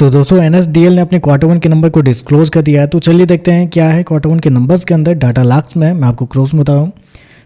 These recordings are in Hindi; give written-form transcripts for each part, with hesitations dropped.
तो दोस्तों एनएसडीएल ने अपने क्वार्टर वन के नंबर को डिस्क्लोज कर दिया है। तो चलिए देखते हैं क्या है क्वार्टर वन के नंबर्स के अंदर। डाटा लाख्स में मैं आपको क्रॉस में बता रहा हूँ।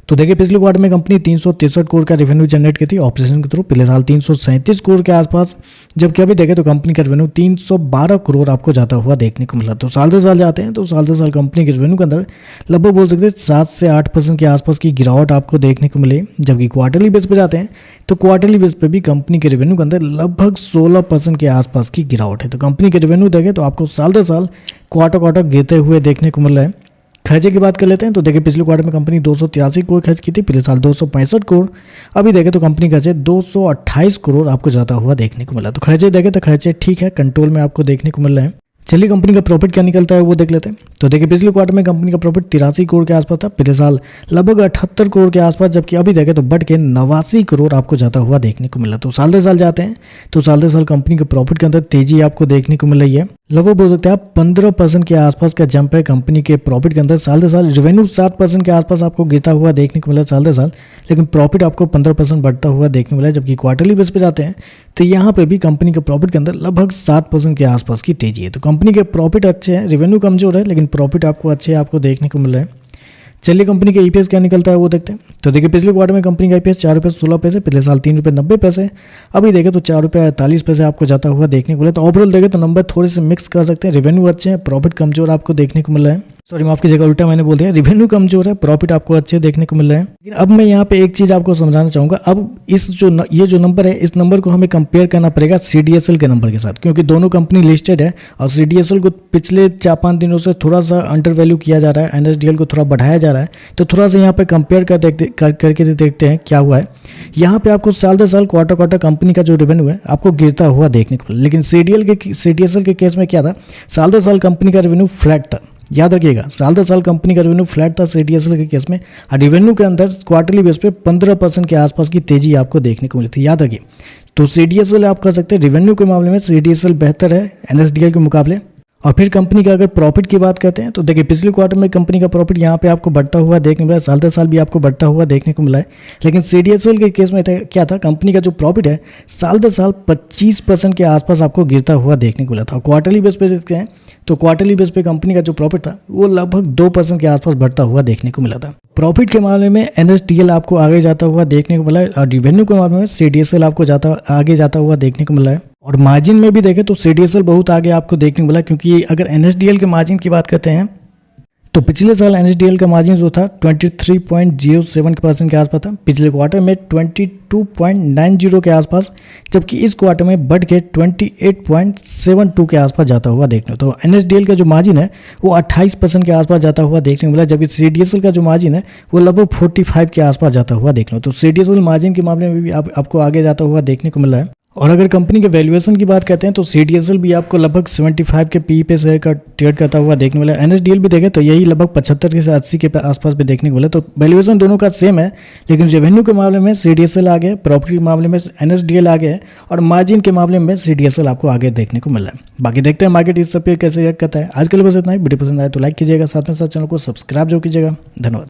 तो देखिए पिछले क्वार्टर में कंपनी 363 करोड़ का रेवेन्यू जनरेट की थी ऑपरेशन के थ्रू, पिछले साल 337 करोड़ के आसपास, जबकि अभी देखें तो कंपनी का रेवेन्यू 312 करोड़ आपको जाता हुआ देखने को मिला। तो साल से साल जाते हैं तो साल से साल कंपनी के रेवेन्यू के अंदर लगभग बोल सकते हैं 7 से 8% के आसपास की गिरावट आपको देखने को मिले। जबकि क्वार्टरली बेस पर जाते हैं तो क्वार्टरली बेस पे भी कंपनी के रेवेन्यू के अंदर लगभग 16% के आसपास की गिरावट है। तो कंपनी के रेवेन्यू देखें तो आपको साल से साल क्वार्टर गिरते हुए देखने को मिल रहा है। खर्चे की बात कर लेते हैं तो देखिए पिछले क्वार्टर में कंपनी 283 करोड़ खर्च की थी, पिछले साल 265 करोड़। अभी देखें तो कंपनी खर्चे 228 करोड़ आपको जाता हुआ देखने को मिला। तो खर्चे देखें तो खर्चे ठीक है, कंट्रोल में आपको देखने को मिल रहे हैं। चलिए कंपनी का प्रॉफिट क्या निकलता है वो देख लेते हैं। तो देखिए पिछले क्वार्टर में कंपनी का प्रॉफिट 83 करोड़ के आसपास था, पिछले साल लगभग 78 करोड़ के आसपास, जबकि अभी देखें तो बढ़ के 89 करोड़ आपको जाता हुआ देखने को मिला। तो साल से साल जाते हैं तो साल से साल कंपनी के प्रॉफिट के अंदर तेजी आपको देखने को मिल रही है। लगभग बोल सकते हैं आप 15% के आसपास का जंप है कंपनी के प्रॉफिट के अंदर। साल से साल रेवेन्यू 7% के आसपास आपको गिरता हुआ देखने को मिला साल से साल, लेकिन प्रॉफिट आपको 15% बढ़ता हुआ देखने को मिला। जबकि क्वार्टरली बेस पे जाते हैं तो यहाँ पे भी कंपनी के प्रॉफिट के अंदर लगभग 7% के आसपास की तेजी है। तो कंपनी के प्रॉफिट अच्छे हैं, रेवेन्यू कमजोर है लेकिन प्रॉफिट आपको अच्छे आपको देखने को मिल रहा है। चलिए कंपनी के ईपीएस क्या निकलता है वो देखते हैं। तो देखिए पिछले क्वार्टर में कंपनी का ईपीएस 4.16 पिछले साल 3.90, अभी देखें तो 4.48 आपको जाता हुआ देखने को मिला। तो ओवरऑल देखें तो नंबर थोड़े से मिक्स कर सकते हैं, रेवेन्यू अच्छे हैं, प्रॉफिट कमजोर आपको देखने को मिल रहा है। सॉरी माफ कीजिएगा, उल्टा मैंने बोल दिया, रेवेन्यू कमजोर है, प्रॉफिट आपको अच्छे देखने को मिल रहे हैं। लेकिन अब मैं यहाँ पे एक चीज़ आपको समझाना चाहूँगा। अब ये जो नंबर है, इस नंबर को हमें कंपेयर करना पड़ेगा सीडीएसएल के नंबर के साथ, क्योंकि दोनों कंपनी लिस्टेड है और सीडीएसएल को पिछले 4-5 दिनों से थोड़ा सा अंडर वैल्यू किया जा रहा है, एनएसडीएल को थोड़ा बढ़ाया जा रहा है। तो थोड़ा सा यहाँ पे कंपेयर करके देखते हैं क्या हुआ है। यहाँ पे आपको साल से साल क्वार्टर कंपनी का जो रेवेन्यू है आपको गिरता हुआ देखने को मिला। लेकिन सीडीएसएल के केस में क्या था, साल से साल कंपनी का रेवेन्यू फ्लैट था। याद रखिएगा, साल से साल कंपनी का रेवेन्यू फ्लैट था सीडीएसएल के केस में, और रेवेन्यू के अंदर क्वार्टरली बेस पे 15% के आसपास की तेजी आपको देखने को मिली थी। याद रखिए, तो सीडीएसएल आप कर सकते हैं, रेवेन्यू के मामले में सीडीएसएल बेहतर है एनएसडीएल के मुकाबले। और फिर कंपनी का अगर प्रॉफिट की बात करते हैं तो देखिए पिछले क्वार्टर में कंपनी का प्रॉफिट यहाँ पे आपको बढ़ता हुआ देखने को मिला, साल से साल भी आपको बढ़ता हुआ देखने को मिला है। लेकिन सीडीएसएल के केस में क्या था, कंपनी का जो प्रॉफिट है साल से साल 25% के आसपास आपको गिरता हुआ देखने को मिला था। क्वार्टरली बेस पे देखते हैं तो क्वार्टरली बेस पे कंपनी का जो प्रॉफिट था वो लगभग 2% के आसपास बढ़ता हुआ देखने को मिला था। प्रॉफिट के मामले में एनएसडीएल आपको आगे जाता हुआ देखने को मिला है, और रेवेन्यू के मामले में सीडीएसएल आपको आगे जाता हुआ देखने को मिला है। और मार्जिन में भी देखें तो सीडीएसएल बहुत आगे आपको देखने को मिला, क्योंकि अगर एनएसडीएल के मार्जिन की बात करते हैं तो पिछले साल एनएसडीएल का मार्जिन जो था 23.07% के आसपास था, पिछले क्वार्टर में 22.90 के आसपास, जबकि इस क्वार्टर में बढ़ के 28.72 के आसपास जाता हुआ देखने। तो एनएसडीएल का जो मार्जिन है वो 28% के आसपास जाता हुआ देखने को मिला, जबकि सीडीएसएल का जो मार्जिन है वो लगभग 45 के आसपास जाता हुआ देखने। तो सीडीएसएल मार्जिन के मामले में भी आपको आगे जाता हुआ देखने को मिला है। और अगर कंपनी के वैल्यूएशन की बात करते हैं तो सीडीएसएल भी आपको लगभग 75 के पी पे शेयर का ट्रेड करता हुआ देखने मिला। एनएसडीएल भी देखें तो यही लगभग 75 से 80 के आसपास भी देखने को मिला। तो वैल्यूएशन दोनों का सेम है, लेकिन रेवेन्यू के मामले में सीडीएसएल आगे, प्रॉफिट के मामले में एनएसडीएल आगे है, और मार्जिन के मामले में सीडीएसएल आपको आगे देखने को मिला है। बाकी देखते हैं मार्केट इस सब पे कैसे रिएक्ट करता है। आज के लिए बस इतना ही। वीडियो पसंद आए तो लाइक कीजिएगा, साथ में साथ चैनल को सब्सक्राइब जो कीजिएगा। धन्यवाद।